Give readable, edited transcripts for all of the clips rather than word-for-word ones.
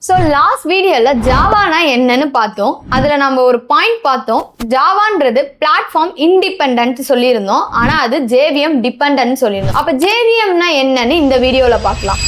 So last வீடியோல ஜாவானா என்னன்னு பார்த்தோம். அதுல நம்ம ஒரு பாயிண்ட் பார்த்தோம். ஜாவான்றது பிளாட்ஃபார்ம் இண்டிபெண்டன்ட் சொல்லியிருந்தோம். ஆனா அது ஜேவிஎம் டிபெண்டன்ட் சொல்லியிருந்தோம். அப்ப ஜேவிஎம்னா என்னன்னு இந்த வீடியோல பார்க்கலாம்.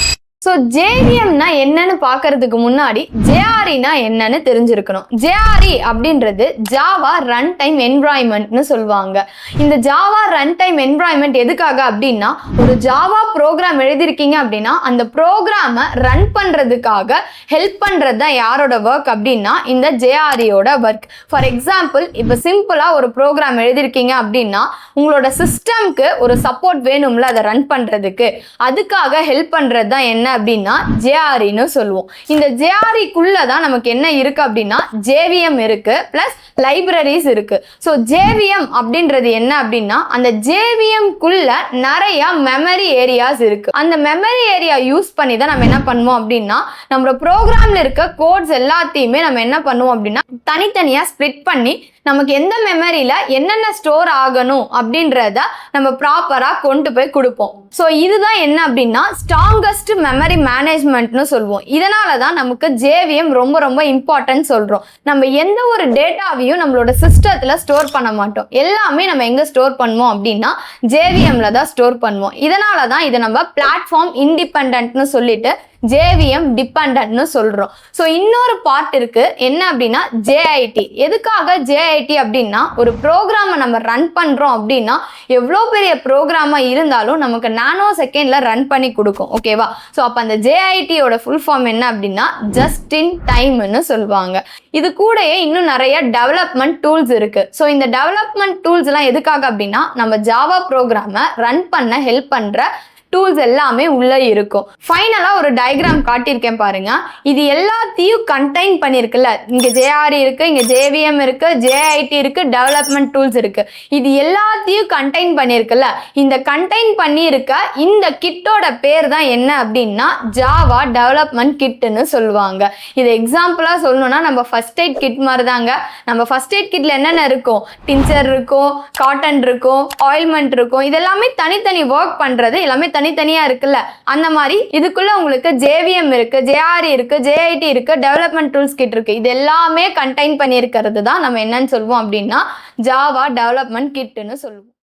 ஸோ ஜேவிஎம்னா என்னன்னு பார்க்கறதுக்கு முன்னாடி ஜேஆர்இனா என்னன்னு தெரிஞ்சிருக்கணும். ஜேஆர்இ அப்படின்றது ஜாவா ரன் டைம் என்வரான்மெண்ட்னு சொல்லுவாங்க. இந்த ஜாவா ரன் டைம் என்வரான்மெண்ட் எதுக்காக அப்படின்னா, ஒரு ஜாவா ப்ரோக்ராம் எழுதிருக்கீங்க அப்படின்னா அந்த ப்ரோக்ராமை ரன் பண்றதுக்காக ஹெல்ப் பண்றது தான் யாரோட ஒர்க் அப்படின்னா இந்த ஜேஆர்இயோட ஒர்க். ஃபார் எக்ஸாம்பிள், இப்போ சிம்பிளா ஒரு ப்ரோக்ராம் எழுதிருக்கீங்க அப்படின்னா உங்களோட சிஸ்டம்க்கு ஒரு சப்போர்ட் வேணும்ல அதை ரன் பண்றதுக்கு, அதுக்காக ஹெல்ப் பண்றது தான் என்ன அப்படின்னா ஜேஆர்இன்னு சொல்லுவோம். இந்த ஜேஆர்இக்குள்ள தான் நமக்கு என்ன இருக்கு அப்படின்னா ஜேவிஎம் இருக்கு பிளஸ் லைப்ரரிஸ் இருக்கு. ஸோ ஜேவிஎம் அப்படின்றது என்ன அப்படின்னா அந்த ஜேவிஎம் குள்ள நிறைய மெமரி ஏரியாஸ் இருக்கு. அந்த மெமரி ஏரியா யூஸ் பண்ணி தான் நம்ம என்ன பண்ணுவோம் அப்படின்னா நம்மளோட ப்ரோக்ராம்ல இருக்க கோட்ஸ் எல்லாத்தையுமே நம்ம என்ன பண்ணுவோம் அப்படின்னா தனித்தனியா ஸ்ப்ளிட் பண்ணி நமக்கு எந்த மெமரியில என்னென்ன ஸ்டோர் ஆகணும் அப்படின்றத நம்ம ப்ராப்பரா கொண்டு போய் கொடுப்போம். ஸோ இதுதான் என்ன அப்படின்னா ஸ்ட்ராங்கஸ்ட் மெமரி மேனேஜ்மெண்ட்னு சொல்லுவோம். இதனால தான் நமக்கு ஜேவிஎம் ரொம்ப ரொம்ப இம்பார்ட்டன்ட் சொல்றோம். நம்ம எந்த ஒரு டேட்டாவையும் நம்மளோட சிஸ்டத்துல ஸ்டோர் பண்ண மாட்டோம். எல்லாமே நம்ம எங்க ஸ்டோர் பண்ணுவோம் அப்படின்னா ஜேவிஎம்ல தான் ஸ்டோர் பண்ணுவோம். இதனால தான் இதை நம்ம பிளாட்ஃபார்ம் இண்டிபெண்டன்ட்னு சொல்லிட்டு ஜேவிஎம் டிபெண்டன்ட்னு சொல்றோம். ஸோ இன்னொரு பார்ட் இருக்கு என்ன அப்படின்னா ஜேஐடி. எதுக்காக ஜேஐடி அப்படின்னா ஒரு ப்ரோக்ராமை நம்ம ரன் பண்றோம் அப்படின்னா எவ்வளோ பெரிய ப்ரோக்ராமா இருந்தாலும் நமக்கு நானோ செகண்ட்ல ரன் பண்ணி கொடுக்கும். ஓகேவா? ஸோ அப்போ அந்த ஜேஐடியோட ஃபுல் ஃபார்ம் என்ன அப்படின்னா ஜஸ்ட் இன் டைம்னு சொல்லுவாங்க. இது கூடயே இன்னும் நிறைய டெவலப்மெண்ட் டூல்ஸ் இருக்கு. ஸோ இந்த டெவலப்மெண்ட் டூல்ஸ் எல்லாம் எதுக்காக அப்படின்னா நம்ம ஜாவா ப்ரோக்ராமை ரன் பண்ண ஹெல்ப் பண்ற டூல்ஸ் எல்லாமே உள்ள இருக்கும். ஃபைனலா ஒரு டயக்ராம் காட்டியிருக்கேன் பாருங்க. இது எல்லாத்தையும் கண்டெயின் பண்ணியிருக்குல்ல, இங்க ஜேஆர்இ இருக்கு, இங்க ஜேவிஎம் இருக்கு, ஜேஐடி இருக்கு, டெவலப்மெண்ட் டூல்ஸ் இருக்கு. இது எல்லாத்தையும் கண்டெயின் பண்ணியிருக்குல்ல, இந்த கண்டெயின் பண்ணியிருக்க இந்த கிட்டோட பேர் தான் என்ன அப்படின்னா ஜாவா டெவலப்மெண்ட் கிட்னு சொல்லுவாங்க. இது எக்ஸாம்பிளா சொல்லணும்னா நம்ம ஃபர்ஸ்ட் எய்ட் கிட் மாதிரி தாங்க. நம்ம ஃபர்ஸ்ட் எய்ட் கிட்ல என்னென்ன இருக்கும், டின்ச்சர் இருக்கும், காட்டன் இருக்கும், ஆயில்மெண்ட் இருக்கும். இதெல்லாமே தனித்தனி ஒர்க் பண்றது எல்லாமே தனித்தனியா இருக்குல்ல, அந்த மாதிரி இதுக்குள்ள உங்களுக்கு ஜேவிஎம் இருக்கு, ஜேஆர்இ இருக்கு, ஜேஐடி இருக்கு, டெவலப்மெண்ட் டூல்ஸ் கிட் இருக்கு. இது எல்லாமே கண்டெயின் பண்ணியிருக்கிறது தான் நம்ம என்னன்னு சொல்லுவோம் அப்படின்னா ஜாவா டெவலப்மெண்ட் கிட்னு சொல்லுவோம்.